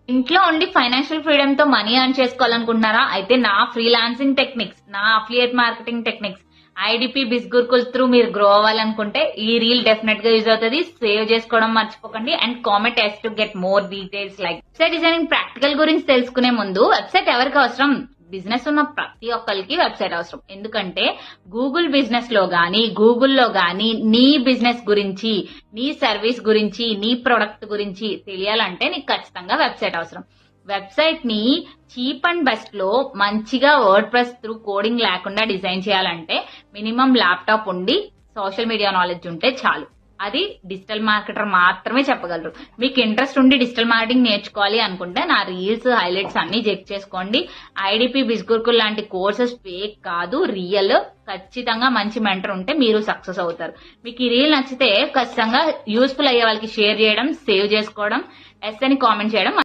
ఇంట్లో ఉండి financial freedom తో మనీ ఎర్న్ చేసుకోవాలనుకుంటున్నారా? అయితే నా ఫ్రీలాన్సింగ్ టెక్నిక్స్, నా affiliate marketing techniques, IDP biz Gurukul through మీరు గ్రో అవ్వాలనుకుంటే ఈ రీల్ డెఫినెట్ గా యూజ్ అవుతుంది. సేవ్ చేసుకోవడం మర్చిపోకండి and comment S to get more details like website designing practical గురించి తెలుసుకునే ముందు వెబ్సైట్ ఎవరికి అవసరం? బిజినెస్ ఉన్న ప్రతి ఒక్కరికి వెబ్సైట్ అవసరం. ఎందుకంటే గూగుల్ బిజినెస్ లో గానీ, గూగుల్లో గానీ నీ బిజినెస్ గురించి, నీ సర్వీస్ గురించి, నీ ప్రొడక్ట్ గురించి తెలియాలంటే నీకు ఖచ్చితంగా వెబ్సైట్ అవసరం. వెబ్సైట్ ని చీప్ అండ్ బెస్ట్ లో మంచిగా వర్డ్ ప్రెస్ త్రూ కోడింగ్ లేకుండా డిజైన్ చేయాలంటే మినిమం ల్యాప్టాప్ ఉండి సోషల్ మీడియా నాలెడ్జ్ ఉంటే చాలు. అది డిజిటల్ మార్కెటర్ మాత్రమే చెప్పగలరు. మీకు ఇంట్రెస్ట్ ఉండి డిజిటల్ మార్కెటింగ్ నేర్చుకోవాలి అనుకుంటే నా రీల్స్, హైలైట్స్ అన్ని చెక్ చేసుకోండి. ఐడిపి బిజ్ గురుకుల్ లాంటి కోర్సెస్ ఫేక్ కాదు, రియల్. ఖచ్చితంగా మంచి మెంటర్ ఉంటే మీరు సక్సెస్ అవుతారు. మీకు ఈ రీల్ నచ్చితే ఖచ్చితంగా యూస్ఫుల్ అయ్యే వాళ్ళకి షేర్ చేయడం, సేవ్ చేసుకోవడం, ఎస్ అని కామెంట్ చేయడం